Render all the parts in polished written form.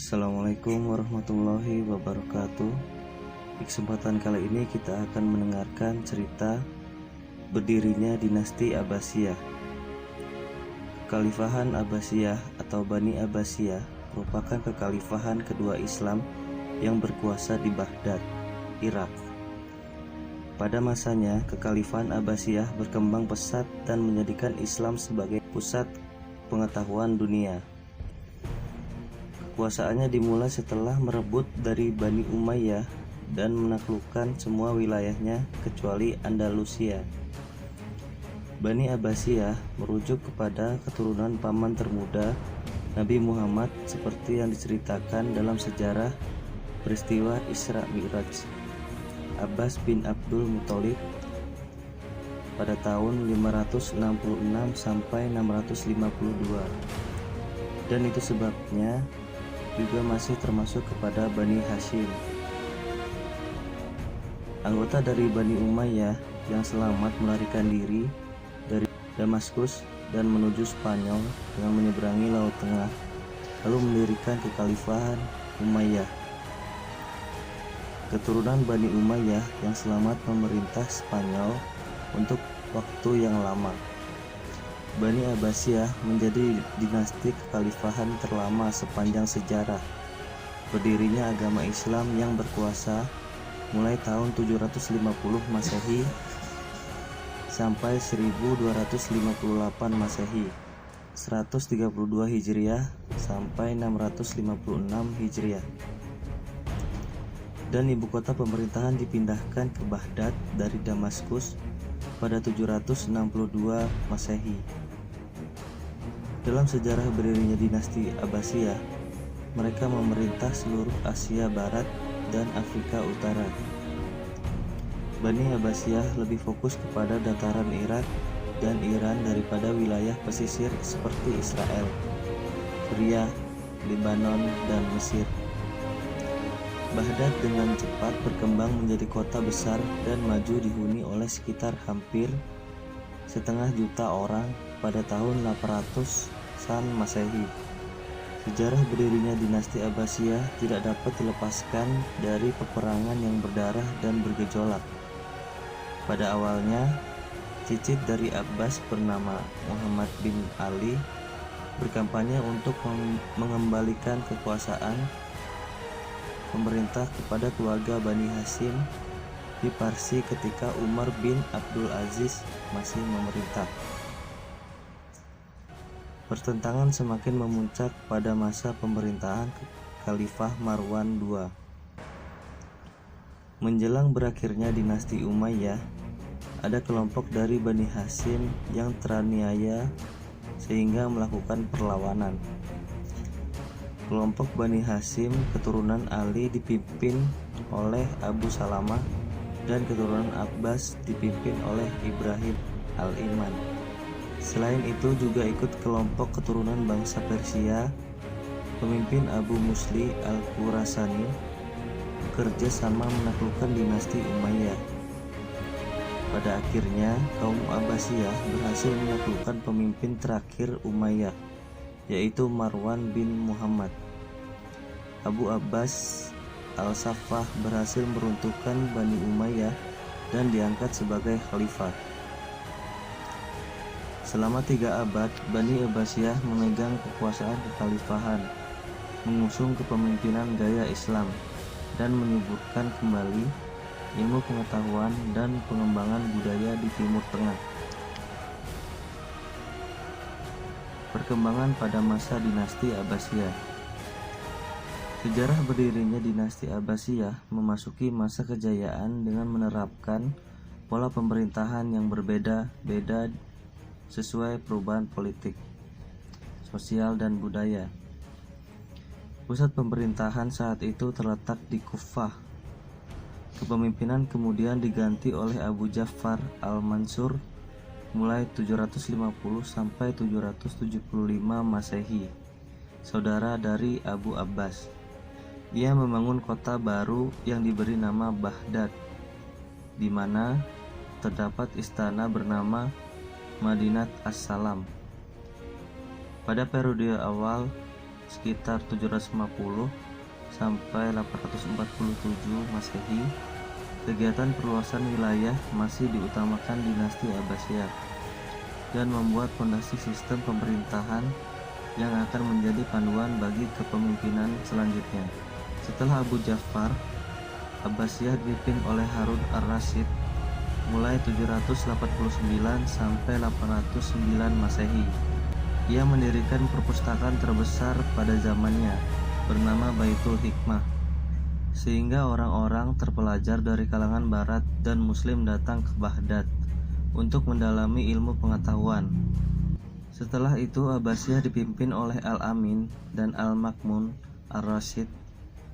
Assalamualaikum warahmatullahi wabarakatuh. Di kesempatan kali ini kita akan mendengarkan cerita berdirinya dinasti Abbasiyah. Kekhalifahan Abbasiyah atau Bani Abbasiyah merupakan kekhalifahan kedua Islam yang berkuasa di Baghdad, Irak. Pada masanya, kekhalifahan Abbasiyah berkembang pesat dan menjadikan Islam sebagai pusat pengetahuan dunia. Kekuasaannya dimulai setelah merebut dari Bani Umayyah dan menaklukkan semua wilayahnya kecuali Andalusia. Bani Abbasiyah merujuk kepada keturunan paman termuda Nabi Muhammad seperti yang diceritakan dalam sejarah peristiwa Isra Mi'raj. Abbas bin Abdul Muthalib pada tahun 566 sampai 652. Dan itu sebabnya juga masih termasuk kepada Bani Hashim. Anggota dari Bani Umayyah yang selamat melarikan diri dari Damaskus dan menuju Spanyol dengan menyeberangi Laut Tengah, lalu mendirikan kekhalifahan Umayyah. Keturunan Bani Umayyah yang selamat memerintah Spanyol untuk waktu yang lama. Bani Abbasiyah menjadi dinasti kekhalifahan terlama sepanjang sejarah berdirinya agama Islam yang berkuasa mulai tahun 750 Masehi sampai 1258 Masehi, 132 Hijriah sampai 656 Hijriah. Dan ibu kota pemerintahan dipindahkan ke Baghdad dari Damaskus pada 762 Masehi. Dalam sejarah berdirinya dinasti Abbasiyah, mereka memerintah seluruh Asia Barat dan Afrika Utara. Bani Abbasiyah lebih fokus kepada dataran Irak dan Iran daripada wilayah pesisir seperti Israel, Syria, Lebanon, dan Mesir. Baghdad dengan cepat berkembang menjadi kota besar dan maju dihuni oleh sekitar hampir 500 juta orang pada tahun 800-an Masehi. Sejarah berdirinya dinasti Abbasiyah tidak dapat dilepaskan dari peperangan yang berdarah dan bergejolak. Pada awalnya, cicit dari Abbas bernama Muhammad bin Ali berkampanye untuk mengembalikan kekuasaan pemerintah kepada keluarga Bani Hashim di Parsi ketika Umar bin Abdul Aziz masih memerintah. Pertentangan semakin memuncak pada masa pemerintahan Khalifah Marwan II. Menjelang berakhirnya dinasti Umayyah, ada kelompok dari Bani Hashim yang teraniaya sehingga melakukan perlawanan. Kelompok Bani Hashim keturunan Ali dipimpin oleh Abu Salamah dan keturunan Abbas dipimpin oleh Ibrahim Al-Iman. Selain itu juga ikut kelompok keturunan bangsa Persia, pemimpin Abu Musli Al-Khurasani bekerja sama menaklukkan dinasti Umayyah. Pada akhirnya, kaum Abbasiyah berhasil menaklukkan pemimpin terakhir Umayyah, yaitu Marwan bin Muhammad. Abu Abbas Al-Saffah berhasil meruntuhkan Bani Umayyah dan diangkat sebagai khalifah. Selama 3 abad, Bani Abbasiyah memegang kekuasaan kekhalifahan, mengusung kepemimpinan gaya Islam, dan menyuburkan kembali ilmu pengetahuan dan pengembangan budaya di Timur Tengah. Perkembangan pada masa dinasti Abbasiyah. Sejarah berdirinya dinasti Abbasiyah memasuki masa kejayaan dengan menerapkan pola pemerintahan yang berbeda-beda sesuai perubahan politik, sosial, dan budaya. Pusat pemerintahan saat itu terletak di Kufah. Kepemimpinan kemudian diganti oleh Abu Ja'far Al-Mansur mulai 750 sampai 775 Masehi, saudara dari Abu Abbas. Ia membangun kota baru yang diberi nama Baghdad, di mana terdapat istana bernama Madinat As-Salam. Pada periode awal sekitar 750 sampai 847 Masehi, kegiatan perluasan wilayah masih diutamakan dinasti Abbasiyah dan membuat fondasi sistem pemerintahan yang akan menjadi panduan bagi kepemimpinan selanjutnya. Setelah Abu Ja'far, Abbasiyah dipimpin oleh Harun ar-Rasyid mulai 789 sampai 809 Masehi. Ia mendirikan perpustakaan terbesar pada zamannya bernama Baitul Hikmah, sehingga orang-orang terpelajar dari kalangan barat dan muslim datang ke Baghdad untuk mendalami ilmu pengetahuan. Setelah itu Abbasiyah dipimpin oleh Al-Amin dan Al-Ma'mun ar-Rasyid,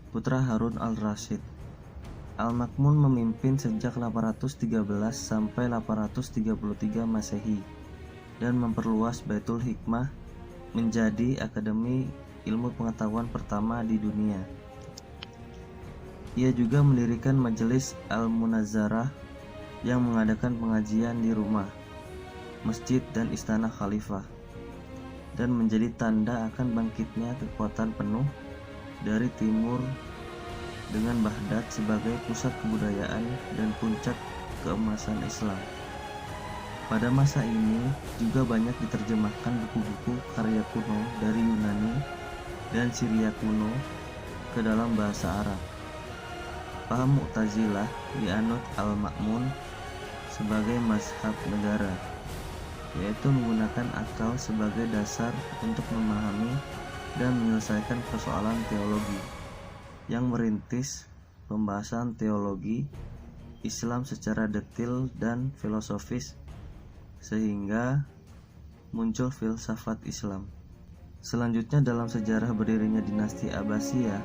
putra Harun al-Rasyid. Al-Ma'mun memimpin sejak 813 sampai 833 Masehi dan memperluas Baitul Hikmah menjadi akademi ilmu pengetahuan pertama di dunia. Ia juga mendirikan majelis Al-Munazzarah yang mengadakan pengajian di rumah, masjid dan istana khalifah, dan menjadi tanda akan bangkitnya kekuatan penuh dari timur dengan Baghdad sebagai pusat kebudayaan dan puncak keemasan Islam. Pada masa ini juga banyak diterjemahkan buku-buku karya kuno dari Yunani dan Syria kuno ke dalam bahasa Arab. Paham Mu'tazilah dianut Al-Ma'mun sebagai mazhab negara, yaitu menggunakan akal sebagai dasar untuk memahami dan menyelesaikan persoalan teologi, yang merintis pembahasan teologi Islam secara detail dan filosofis sehingga muncul filsafat Islam. Selanjutnya dalam sejarah berdirinya dinasti Abbasiyah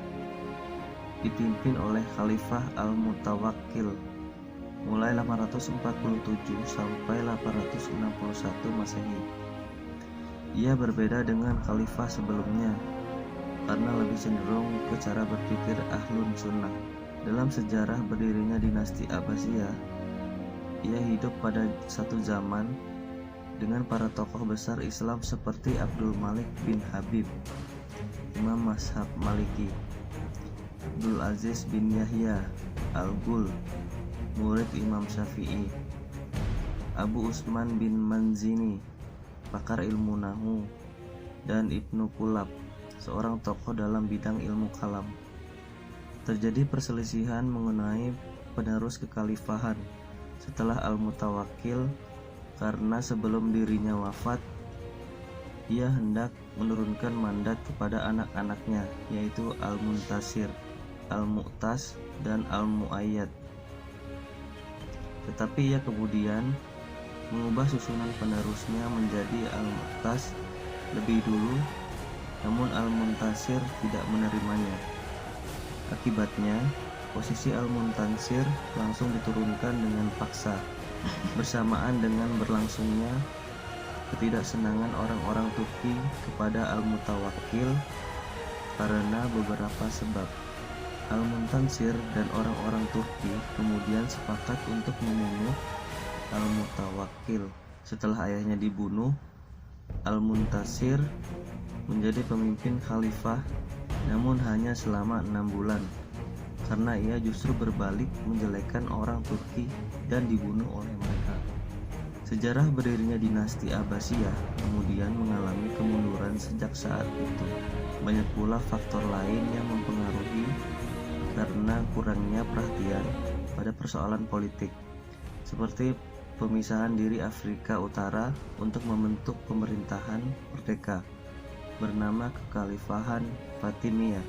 dipimpin oleh Khalifah Al-Mutawakkil mulai 847 sampai 861 Masehi. Ia berbeda dengan khalifah sebelumnya karena lebih cenderung ke cara berpikir ahlun sunnah. Dalam sejarah berdirinya dinasti Abbasiyah, ia hidup pada satu zaman dengan para tokoh besar Islam seperti Abdul Malik bin Habib, Imam Mazhab Maliki, Abdul Aziz bin Yahya Al-Ghul, murid Imam Syafi'i, Abu Usman bin Manzini, pakar ilmu nahu, dan Ibnu Kulab, seorang tokoh dalam bidang ilmu kalam. Terjadi perselisihan mengenai penerus kekhalifahan setelah Al-Mutawakkil karena sebelum dirinya wafat, ia hendak menurunkan mandat kepada anak-anaknya, yaitu Al-Muntasir, Al-Mu'tas, dan Al-Mu'ayyad. Tetapi ia kemudian mengubah susunan penerusnya menjadi Al-Mu'tas lebih dulu, namun Al-Muntasir tidak menerimanya. Akibatnya, posisi Al-Muntasir langsung diturunkan dengan paksa, bersamaan dengan berlangsungnya ketidaksenangan orang-orang Turki kepada Al-Mutawakkil karena beberapa sebab. Al-Muntasir dan orang-orang Turki kemudian sepakat untuk membunuh Al-Mutawakkil. Setelah ayahnya dibunuh, Al-Muntasir menjadi pemimpin khalifah, namun hanya selama 6 bulan karena ia justru berbalik menjelekkan orang Turki dan dibunuh oleh mereka. Sejarah berdirinya dinasti Abbasiyah kemudian mengalami kemunduran sejak saat itu. Banyak pula faktor lain yang mempengaruhi karena kurangnya perhatian pada persoalan politik, seperti pemisahan diri Afrika Utara untuk membentuk pemerintahan merdeka bernama Kekhalifahan Fatimiyah.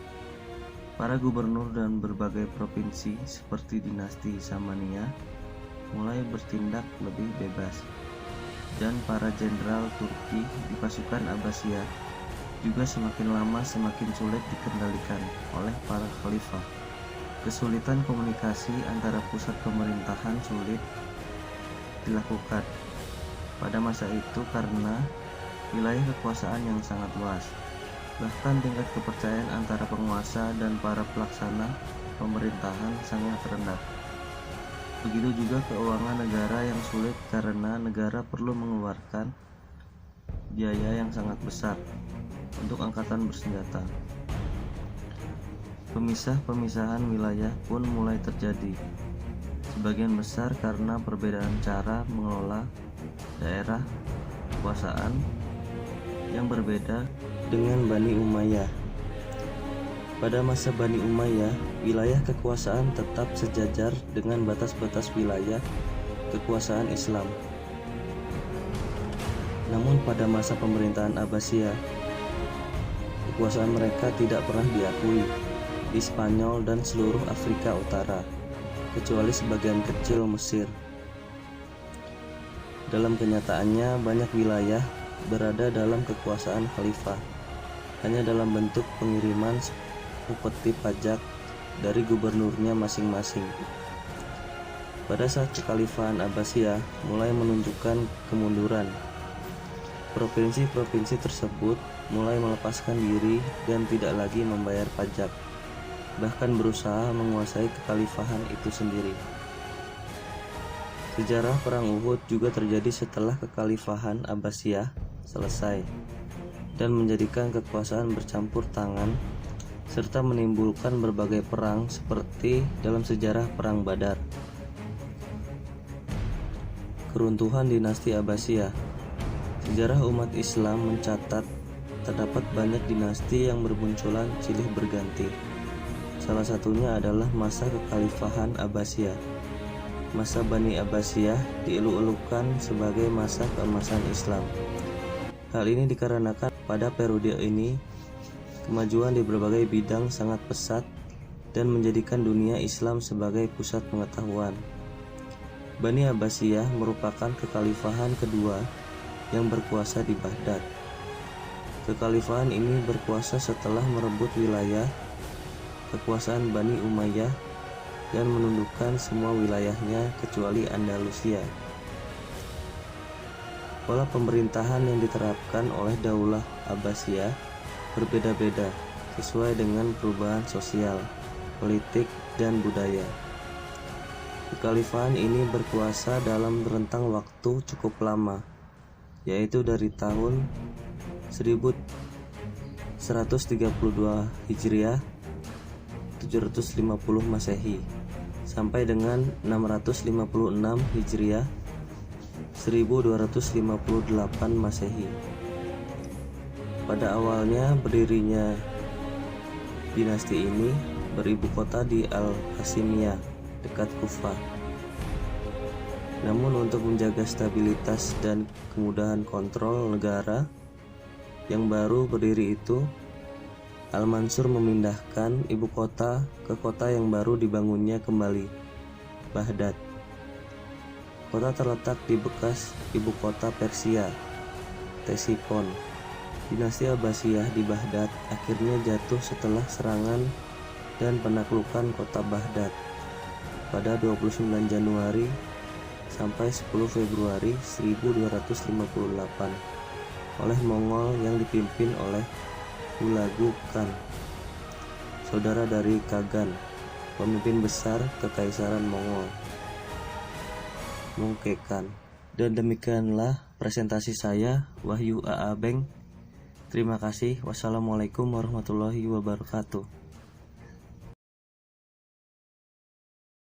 Para gubernur dan berbagai provinsi seperti dinasti Samaniyah mulai bertindak lebih bebas, dan para jenderal Turki di pasukan Abbasiyah juga semakin lama semakin sulit dikendalikan oleh para khalifah. Kesulitan komunikasi antara pusat pemerintahan sulit dilakukan pada masa itu karena wilayah kekuasaan yang sangat luas. Bahkan tingkat kepercayaan antara penguasa dan para pelaksana pemerintahan sangat rendah. Begitu juga keuangan negara yang sulit karena negara perlu mengeluarkan biaya yang sangat besar untuk angkatan bersenjata. Pemisahan wilayah pun mulai terjadi, sebagian besar karena perbedaan cara mengelola daerah kekuasaan yang berbeda dengan Bani Umayyah. Pada masa Bani Umayyah, wilayah kekuasaan tetap sejajar dengan batas-batas wilayah kekuasaan Islam. Namun pada masa pemerintahan Abbasiyah, kekuasaan mereka tidak pernah diakui di Spanyol dan seluruh Afrika Utara, kecuali sebagian kecil Mesir. Dalam kenyataannya, banyak wilayah berada dalam kekuasaan khalifah, hanya dalam bentuk pengiriman upeti pajak dari gubernurnya masing-masing. Pada saat kekhalifahan Abbasiyah mulai menunjukkan kemunduran, provinsi-provinsi tersebut mulai melepaskan diri dan tidak lagi membayar pajak, bahkan berusaha menguasai kekhalifahan itu sendiri. Sejarah Perang Uhud juga terjadi setelah kekhalifahan Abbasiyah selesai dan menjadikan kekuasaan bercampur tangan serta menimbulkan berbagai perang seperti dalam sejarah Perang Badar. Keruntuhan dinasti Abbasiyah. Sejarah umat Islam mencatat terdapat banyak dinasti yang bermunculan silih berganti. Salah satunya adalah masa kekhalifahan Abbasiyah. Masa Bani Abbasiyah dieluk-elukan sebagai masa keemasan Islam. Hal ini dikarenakan pada periode ini kemajuan di berbagai bidang sangat pesat dan menjadikan dunia Islam sebagai pusat pengetahuan. Bani Abbasiyah merupakan kekhalifahan kedua yang berkuasa di Baghdad. Kekhalifahan ini berkuasa setelah merebut wilayah kekuasaan Bani Umayyah dan menundukkan semua wilayahnya kecuali Andalusia. Pola pemerintahan yang diterapkan oleh Daulah Abbasiyah berbeda-beda sesuai dengan perubahan sosial, politik, dan budaya. Kekhalifahan ini berkuasa dalam rentang waktu cukup lama, yaitu dari tahun 1132 Hijriah 750 Masehi sampai dengan 656 Hijriah 1258 Masehi. Pada awalnya berdirinya dinasti ini beribu kota di Al-Qasimiyah dekat Kufah. Namun untuk menjaga stabilitas dan kemudahan kontrol negara yang baru berdiri itu, Al-Mansur memindahkan ibu kota ke kota yang baru dibangunnya kembali, Baghdad. Kota terletak di bekas ibu kota Persia, Ctesiphon. Dinasti Abbasiyah di Baghdad akhirnya jatuh setelah serangan dan penaklukan kota Baghdad pada 29 Januari sampai 10 Februari 1258 oleh Mongol yang dipimpin oleh Hulagu Khan, saudara dari Kagan, pemimpin besar Kekaisaran Mongol, Mongke Khan. Dan demikianlah presentasi saya, Wahyu A.A. Beng. Terima kasih. Wassalamualaikum warahmatullahi wabarakatuh.